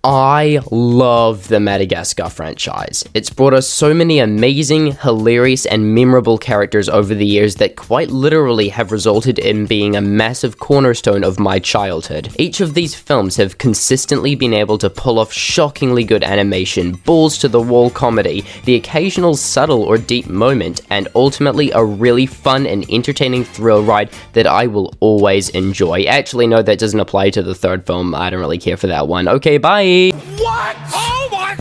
I love the Madagascar franchise. It's brought us so many amazing, hilarious, and memorable characters over the years that quite literally have resulted in being a massive cornerstone of my childhood. Each of these films have consistently been able to pull off shockingly good animation, balls-to-the-wall comedy, the occasional subtle or deep moment, and ultimately a really fun and entertaining thrill ride that I will always enjoy. Actually, no, that doesn't apply to the third film. I don't really care for that one. Okay, bye! What? Oh my...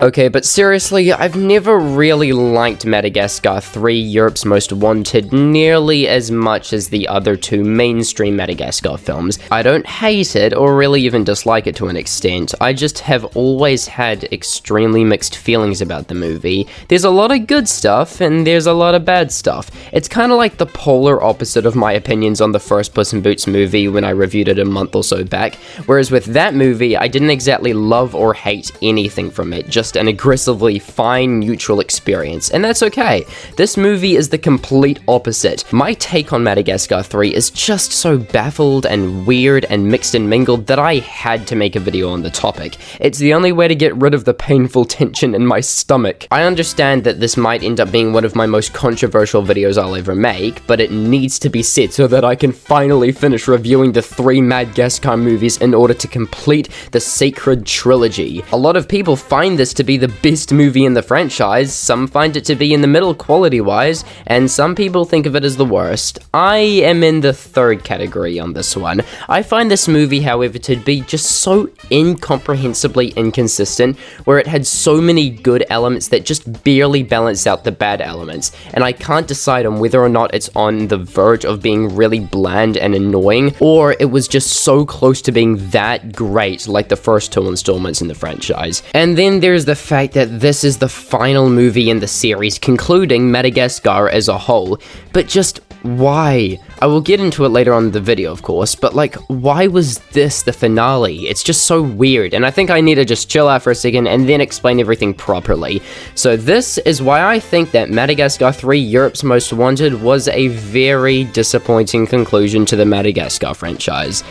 Okay, but seriously, I've never really liked Madagascar 3 Europe's Most Wanted nearly as much as the other two mainstream Madagascar films. I don't hate it, or really even dislike it to an extent. I just have always had extremely mixed feelings about the movie. There's a lot of good stuff, and there's a lot of bad stuff. It's kinda like the polar opposite of my opinions on the first Puss in Boots movie when I reviewed it a month or so back, whereas with that movie, I didn't exactly love or hate anything from it, just an aggressively fine, neutral experience, and that's okay. This movie is the complete opposite. My take on Madagascar 3 is just so baffled and weird and mixed and mingled that I had to make a video on the topic. It's the only way to get rid of the painful tension in my stomach. I understand that this might end up being one of my most controversial videos I'll ever make, but it needs to be said so that I can finally finish reviewing the 3 Madagascar movies in order to complete the sacred trilogy. A lot of people find this to be the best movie in the franchise, some find it to be in the middle quality-wise, and some people think of it as the worst. I am in the third category on this one. I find this movie, however, to be just so incomprehensibly inconsistent, where it had so many good elements that just barely balance out the bad elements, and I can't decide on whether or not it's on the verge of being really bland and annoying, or it was just so close to being that great like the first 2 installments in the franchise. And then there's the fact that this is the final movie in the series, concluding Madagascar as a whole, but just why? I will get into it later on in the video, of course, but like, why was this the finale? It's just so weird, and I think I need to just chill out for a second and then explain everything properly. So this is why I think that Madagascar 3 Europe's Most Wanted was a very disappointing conclusion to the Madagascar franchise.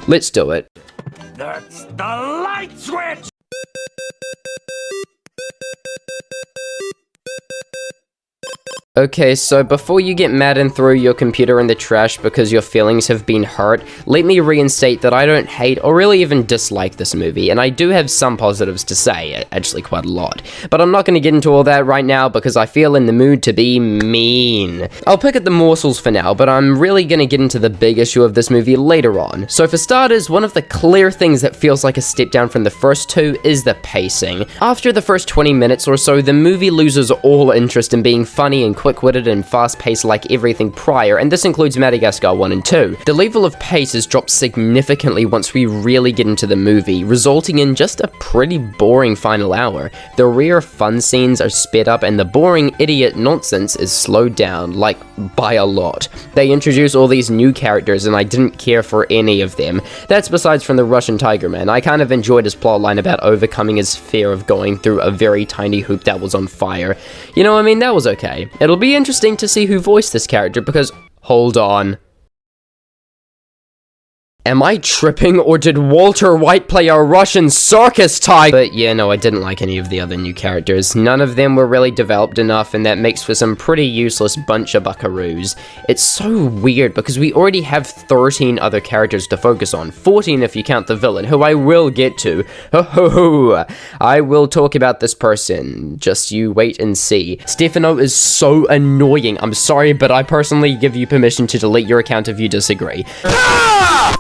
Let's do it. That's the light switch! Okay, so before you get mad and throw your computer in the trash because your feelings have been hurt, let me reinstate that I don't hate or really even dislike this movie, and I do have some positives to say, actually quite a lot. But I'm not going to get into all that right now because I feel in the mood to be mean. I'll pick at the morsels for now, but I'm really going to get into the big issue of this movie later on. So for starters, one of the clear things that feels like a step down from the first two is the pacing. After the first 20 minutes or so, the movie loses all interest in being funny and quick-witted and fast-paced like everything prior, and this includes Madagascar 1 and 2. The level of pace has dropped significantly once we really get into the movie, resulting in just a pretty boring final hour. The rare fun scenes are sped up and the boring idiot nonsense is slowed down, like, by a lot. They introduce all these new characters and I didn't care for any of them. That's besides from the Russian Tiger Man. I kind of enjoyed his plotline about overcoming his fear of going through a very tiny hoop that was on fire. You know, I mean, that was okay. It'll be interesting to see who voiced this character because, hold on. Am I tripping, or did Walter White play a Russian circus tiger? But yeah, no, I didn't like any of the other new characters. None of them were really developed enough, and that makes for some pretty useless bunch of buckaroos. It's so weird, because we already have 13 other characters to focus on. 14 if you count the villain, who I will get to. Ho ho ho! I will talk about this person. Just you wait and see. Stefano is so annoying. I'm sorry, but I personally give you permission to delete your account if you disagree.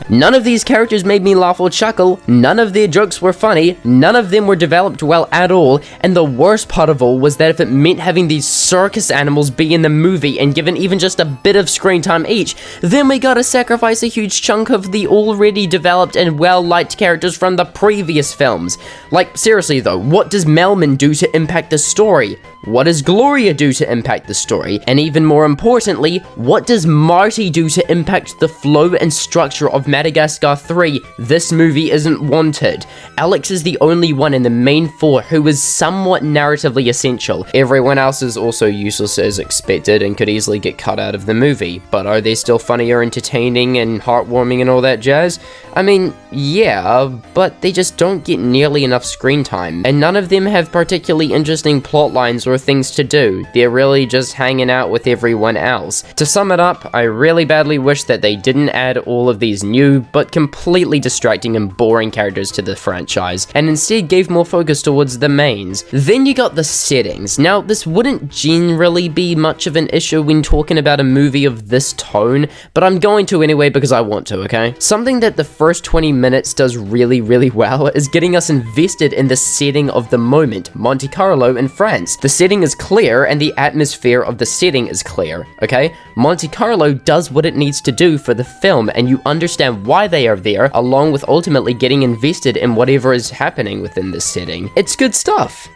None of these characters made me laugh or chuckle, none of their jokes were funny, none of them were developed well at all, and the worst part of all was that if it meant having these circus animals be in the movie and given even just a bit of screen time each, then we gotta sacrifice a huge chunk of the already developed and well-liked characters from the previous films. Like, seriously though, what does Melman do to impact the story? What does Gloria do to impact the story? And even more importantly, what does Marty do to impact the flow and structure of Madagascar Madagascar 3, this movie isn't wanted. Alex is the only one in the main four who is somewhat narratively essential. Everyone else is also useless as expected and could easily get cut out of the movie, but are they still funny or entertaining and heartwarming and all that jazz? I mean, yeah, but they just don't get nearly enough screen time, and none of them have particularly interesting plot lines or things to do. They're really just hanging out with everyone else. To sum it up, I really badly wish that they didn't add all of these new, but completely distracting and boring characters to the franchise, and instead gave more focus towards the mains. Then you got the settings. Now, this wouldn't generally be much of an issue when talking about a movie of this tone, but I'm going to anyway because I want to, okay? Something that the first 20 minutes does really well is getting us invested in the setting of the moment, Monte Carlo in France. The setting is clear and the atmosphere of the setting is clear, okay? Monte Carlo does what it needs to do for the film, and you understand why they are there, along with ultimately getting invested in whatever is happening within this setting. It's good stuff.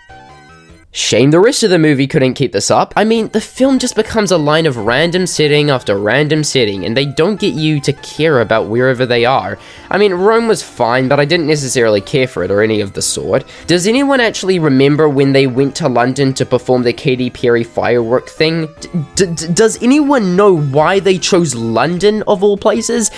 Shame the rest of the movie couldn't keep this up. I mean, the film just becomes a line of random setting after random setting, and they don't get you to care about wherever they are. I mean, Rome was fine, but I didn't necessarily care for it or any of the sort. Does anyone actually remember when they went to London to perform the Katy Perry firework thing? Does anyone know why they chose London of all places?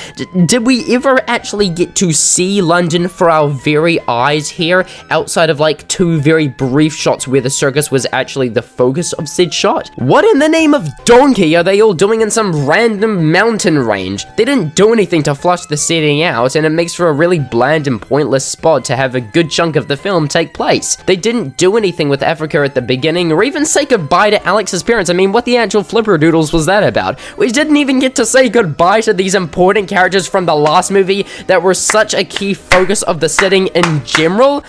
Did we ever actually get to see London for our very eyes here, outside of like two very brief shots where the circus was actually the focus of said shot? What in the name of donkey are they all doing in some random mountain range? They didn't do anything to flush the setting out, and it makes for a really bland and pointless spot to have a good chunk of the film take place. They didn't do anything with Africa at the beginning, or even say goodbye to Alex's parents. I mean, what the actual flipperdoodles was that about? We didn't even get to say goodbye to these important characters from the last movie that were such a key focus of the setting in general.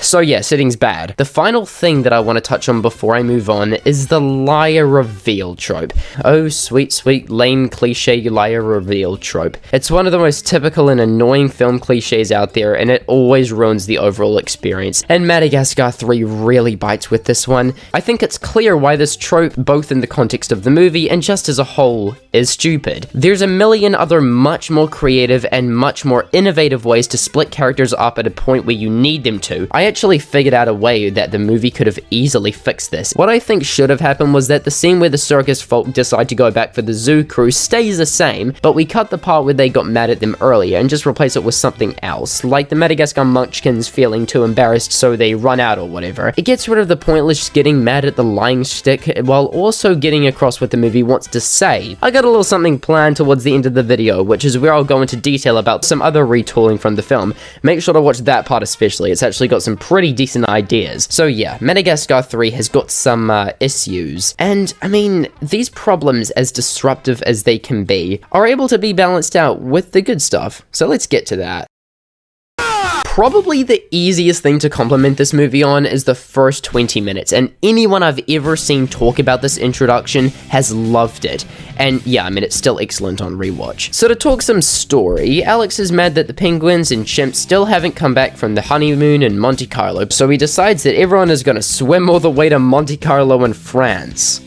So yeah, setting's bad. The final thing that I want to touch on before I move on is the liar reveal trope. Oh, sweet, lame cliche liar reveal trope. It's one of the most typical and annoying film cliches out there, and it always ruins the overall experience. And Madagascar 3 really bites with this one. I think it's clear why this trope, both in the context of the movie and just as a whole, is stupid. There's a million other much more creative and much more innovative ways to split characters up at a point where you need them to. I actually figured out a way that the movie could have easily fixed this. What I think should have happened was that the scene where the circus folk decide to go back for the zoo crew stays the same, but we cut the part where they got mad at them earlier and just replace it with something else, like the Madagascar munchkins feeling too embarrassed so they run out or whatever. It gets rid of the pointless getting mad at the lying shtick while also getting across what the movie wants to say. I got a little something planned towards the end of the video, which is where I'll go into detail about some other retooling from the film. Make sure to watch that part especially. It's actually got some pretty decent ideas. So yeah, Madagascar 3 has got some issues, and I mean, these problems, as disruptive as they can be, are able to be balanced out with the good stuff. So let's get to that. Probably the easiest thing to compliment this movie on is the first 20 minutes, and anyone I've ever seen talk about this introduction has loved it. And yeah, I mean, it's still excellent on rewatch. So to talk some story, Alex is mad that the penguins and chimps still haven't come back from the honeymoon in Monte Carlo, so he decides that everyone is gonna swim all the way to Monte Carlo in France.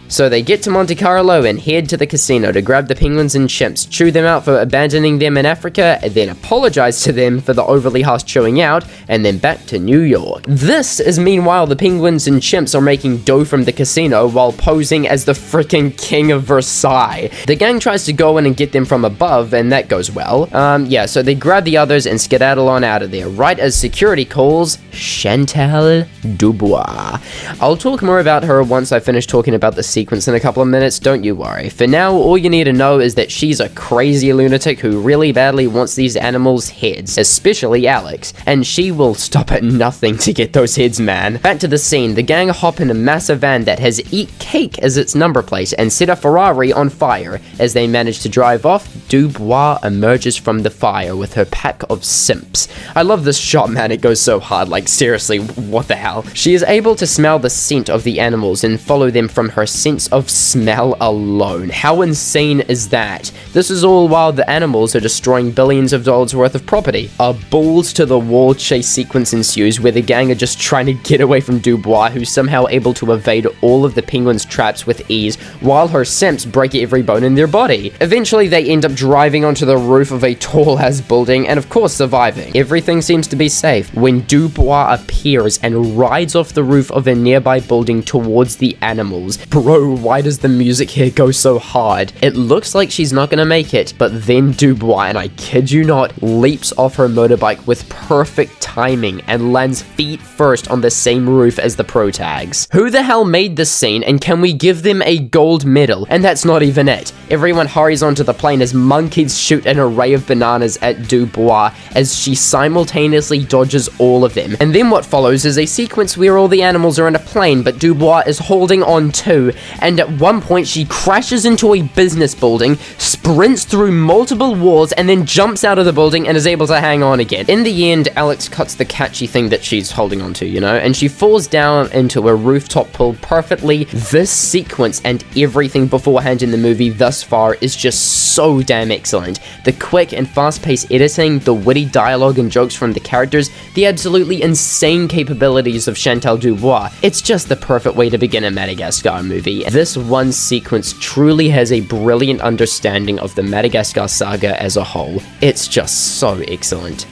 So they get to Monte Carlo and head to the casino to grab the penguins and chimps, chew them out for abandoning them in Africa, and then apologize to them for the overly harsh chewing out, and then back to New York. This is meanwhile the penguins and chimps are making dough from the casino while posing as the freaking king of Versailles. The gang tries to go in and get them from above, and that goes well. Yeah, so they grab the others and skedaddle on out of there, right as security calls Chantal Dubois. I'll talk more about her once I finish talking about the sequence in a couple of minutes, don't you worry. For now, all you need to know is that she's a crazy lunatic who really badly wants these animals' heads, especially Alex, and she will stop at nothing to get those heads, man. Back to the scene, the gang hop in a massive van that has Eat Cake as its number plate and set a Ferrari on fire. As they manage to drive off, Dubois emerges from the fire with her pack of simps. I love this shot, man, it goes so hard, like seriously, what the hell? She is able to smell the scent of the animals and follow them from her sense of smell alone. How insane is that? This is all while the animals are destroying billions of dollars worth of property. A balls to the wall chase sequence ensues where the gang are just trying to get away from Dubois, who's somehow able to evade all of the penguin's traps with ease, while her simps break every bone in their body. Eventually, they end up driving onto the roof of a tall-ass building and, of course, surviving. Everything seems to be safe when Dubois appears and rides off the roof of a nearby building towards the animals. Bro, why does the music here go so hard? It looks like she's not gonna make it, but then Dubois, and I kid you not, leaps off her motorbike with perfect timing and lands feet first on the same roof as the protags. Who the hell made this scene, and can we give them a gold medal? And that's not even it. Everyone hurries onto the plane as monkeys shoot an array of bananas at Dubois as she simultaneously dodges all of them. And then what follows is a sequence where all the animals are in a plane, but Dubois is holding on too, and at one point she crashes into a business building, sprints through multiple walls, and then jumps out of the building and is able to hang on again. In the end, Alex cuts the catchy thing that she's holding on to, you know, and she falls down into a rooftop pool perfectly. This sequence and everything beforehand in the movie thus far is just so damn excellent. The quick and fast-paced editing, the witty dialogue and jokes from the characters, the absolutely insane capabilities of Chantal Dubois. It's just the perfect way to begin a Madagascar movie. This one sequence truly has a brilliant understanding of the Madagascar saga as a whole. It's just so excellent.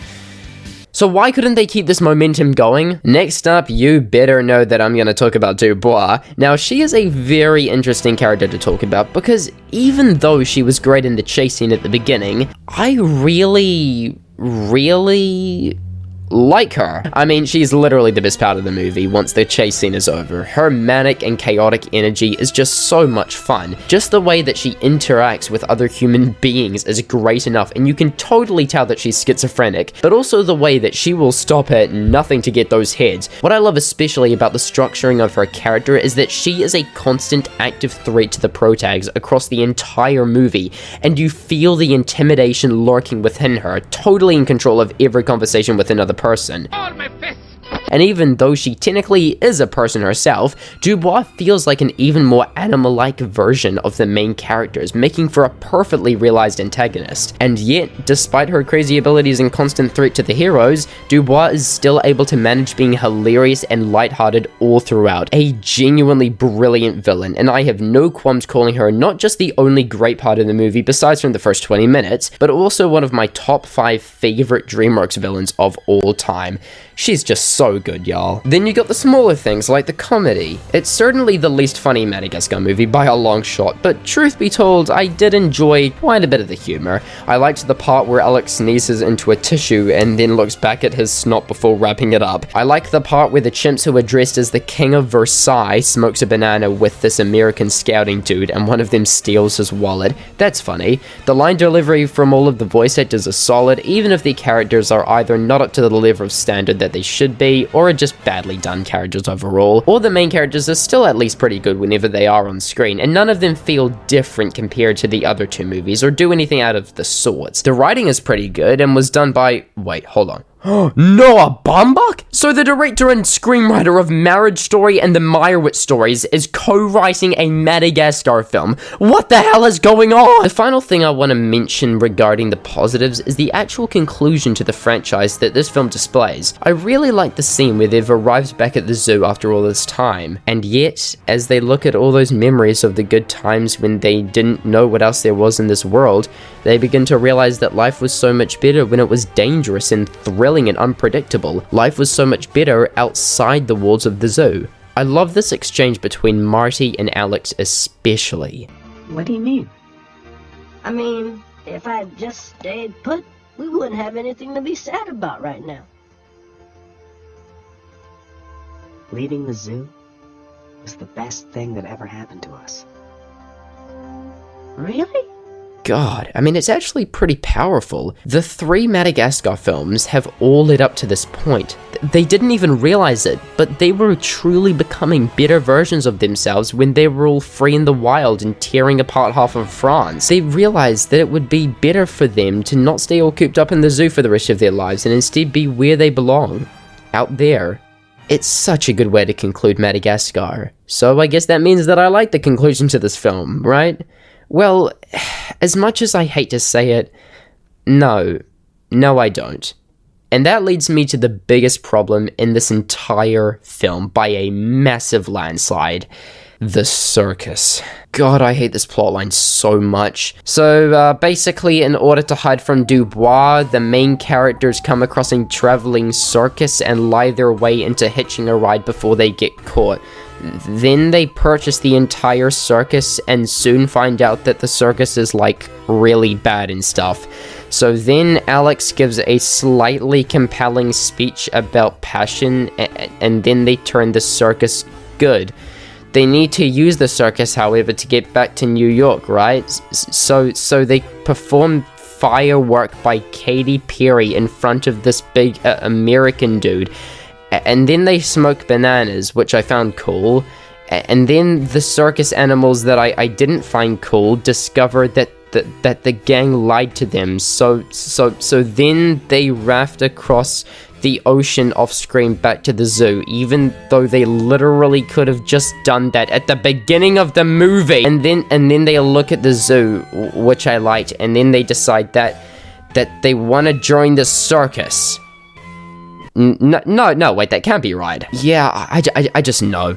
So why couldn't they keep this momentum going? Next up, you better know that I'm going to talk about Dubois. Now, she is a very interesting character to talk about because even though she was great in the chase scene at the beginning, I really like her. I mean, she's literally the best part of the movie once the chase scene is over. Her manic and chaotic energy is just so much fun. Just the way that she interacts with other human beings is great enough, and you can totally tell that she's schizophrenic, but also the way that she will stop at nothing to get those heads. What I love especially about the structuring of her character is that she is a constant active threat to the protags across the entire movie, and you feel the intimidation lurking within her, totally in control of every conversation with another person. And even though she technically is a person herself, Dubois feels like an even more animal-like version of the main characters, making for a perfectly realized antagonist. And yet, despite her crazy abilities and constant threat to the heroes, Dubois is still able to manage being hilarious and lighthearted all throughout. A genuinely brilliant villain, and I have no qualms calling her not just the only great part of the movie besides from the first 20 minutes, but also one of my top 5 favorite DreamWorks villains of all time. She's just so good, y'all. Then you got the smaller things like the comedy. It's certainly the least funny Madagascar movie by a long shot, but truth be told, I did enjoy quite a bit of the humor. I liked the part where Alex sneezes into a tissue and then looks back at his snot before wrapping it up. I like the part where the chimps who are dressed as the King of Versailles smokes a banana with this American scouting dude and one of them steals his wallet. That's funny. The line delivery from all of the voice actors is solid, even if the characters are either not up to the level of standard that they should be, or are just badly done characters overall. All the main characters are still at least pretty good whenever they are on screen, and none of them feel different compared to the other two movies, or do anything out of the sorts. The writing is pretty good, and was done by... wait, hold on. Noah Baumbach? So the director and screenwriter of Marriage Story and the Meyerowitz stories is co-writing a Madagascar film. What the hell is going on? The final thing I want to mention regarding the positives is the actual conclusion to the franchise that this film displays. I really like the scene where they've arrived back at the zoo after all this time, and yet, as they look at all those memories of the good times when they didn't know what else there was in this world, they begin to realize that life was so much better when it was dangerous and thrilling and unpredictable. Life was so much better outside the walls of the zoo. I love this exchange between Marty and Alex especially. What do you mean? I mean, if I had just stayed put, we wouldn't have anything to be sad about right now. Leaving the zoo was the best thing that ever happened to us. Really? God, I mean, it's actually pretty powerful. The 3 Madagascar films have all led up to this point. They didn't even realize it, but they were truly becoming better versions of themselves when they were all free in the wild and tearing apart half of France. They realized that it would be better for them to not stay all cooped up in the zoo for the rest of their lives and instead be where they belong. Out there. It's such a good way to conclude Madagascar. So I guess that means that I like the conclusion to this film, right? Well, as much as I hate to say it, no, I don't. And that leads me to the biggest problem in this entire film by a massive landslide. The circus. God, I hate this plotline so much. So, basically, in order to hide from Dubois, the main characters come across a traveling circus and lie their way into hitching a ride before they get caught. Then they purchase the entire circus and soon find out that the circus is, like, really bad and stuff. So then Alex gives a slightly compelling speech about passion, and then they turn the circus good. They need to use the circus, however, to get back to New York, right? So they perform firework by Katy Perry in front of this big American dude. And then they smoke bananas, which I found cool. And then the circus animals that I didn't find cool discover that the gang lied to them. So then they raft across the ocean off screen back to the zoo, even though they literally could have just done that at the beginning of the movie. And then they look at the zoo, which I liked, and then they decide that they want to join the circus. No, wait, that can't be right. Yeah, I just no.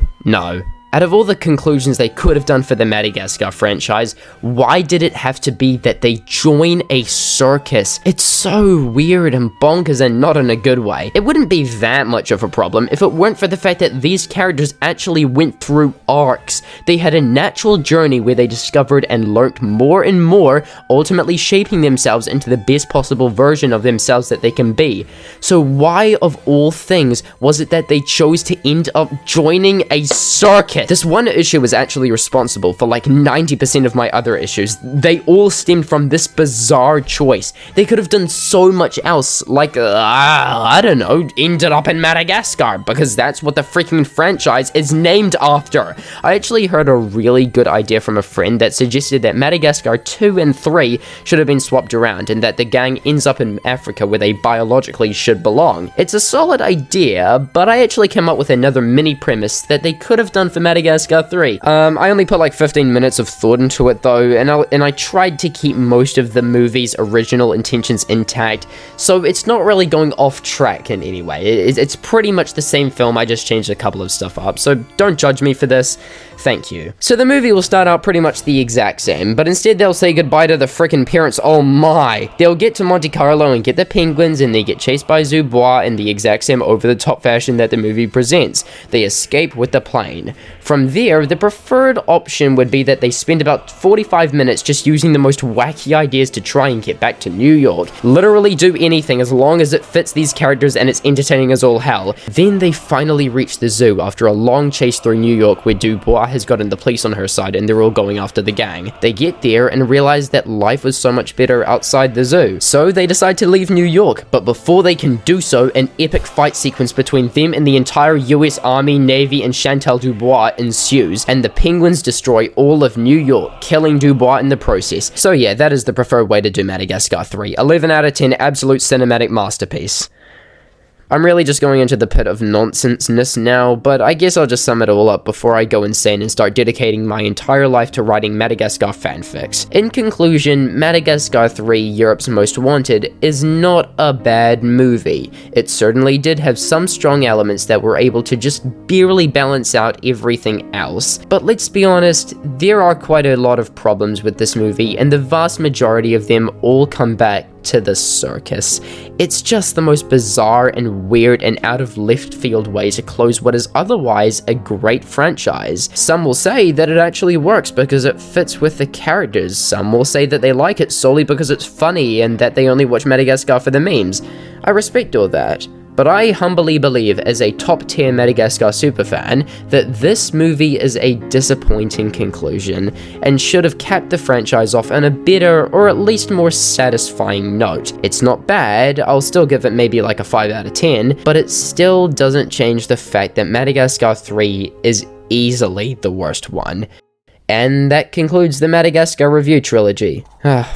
Out of all the conclusions they could have done for the Madagascar franchise, why did it have to be that they join a circus? It's so weird and bonkers and not in a good way. It wouldn't be that much of a problem if it weren't for the fact that these characters actually went through arcs. They had a natural journey where they discovered and learnt more and more, ultimately shaping themselves into the best possible version of themselves that they can be. So why, of all things, was it that they chose to end up joining a circus? This one issue was actually responsible for like 90% of my other issues. They all stemmed from this bizarre choice. They could have done so much else, like, I don't know, ended up in Madagascar, because that's what the freaking franchise is named after. I actually heard a really good idea from a friend that suggested that Madagascar 2 and 3 should have been swapped around, and that the gang ends up in Africa where they biologically should belong. It's a solid idea, but I actually came up with another mini premise that they could have done for Madagascar 3. I only put like 15 minutes of thought into it though, and I tried to keep most of the movie's original intentions intact, so it's not really going off track in any way. It's pretty much the same film, I just changed a couple of stuff up, so don't judge me for this. Thank you. So the movie will start out pretty much the exact same, but instead they'll say goodbye to the frickin' parents. Oh my! They'll get to Monte Carlo and get the penguins, and they get chased by Dubois in the exact same over-the-top fashion that the movie presents. They escape with the plane. From there, the preferred option would be that they spend about 45 minutes just using the most wacky ideas to try and get back to New York. Literally do anything as long as it fits these characters and it's entertaining as all hell. Then they finally reach the zoo after a long chase through New York where Dubois has gotten the police on her side and they're all going after the gang. They get there and realize that life was so much better outside the zoo. So they decide to leave New York, but before they can do so, an epic fight sequence between them and the entire US Army, Navy, and Chantal Dubois ensues, and the penguins destroy all of New York, killing Dubois in the process. So yeah, that is the preferred way to do Madagascar 3. 11 out of 10, absolute cinematic masterpiece. I'm really just going into the pit of nonsenseness now, but I guess I'll just sum it all up before I go insane and start dedicating my entire life to writing Madagascar fanfics. In conclusion, Madagascar 3, Europe's Most Wanted, is not a bad movie. It certainly did have some strong elements that were able to just barely balance out everything else, but let's be honest, there are quite a lot of problems with this movie, and the vast majority of them all come back to the circus. It's just the most bizarre and weird and out of left field way to close what is otherwise a great franchise. Some will say that it actually works because it fits with the characters. Some will say that they like it solely because it's funny and that they only watch Madagascar for the memes. I respect all that. But I humbly believe, as a top-tier Madagascar superfan, that this movie is a disappointing conclusion, and should have capped the franchise off on a better, or at least more satisfying note. It's not bad, I'll still give it maybe like a 5 out of 10, but it still doesn't change the fact that Madagascar 3 is easily the worst one. And that concludes the Madagascar review trilogy.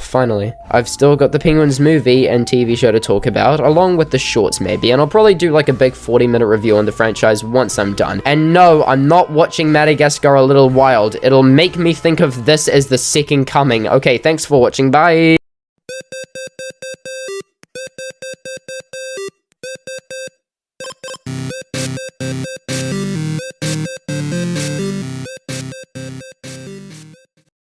Finally. I've still got the Penguins movie and TV show to talk about, along with the shorts maybe, and I'll probably do like a big 40-minute review on the franchise once I'm done. And no, I'm not watching Madagascar a Little Wild. It'll make me think of this as the second coming. Okay, thanks for watching, bye!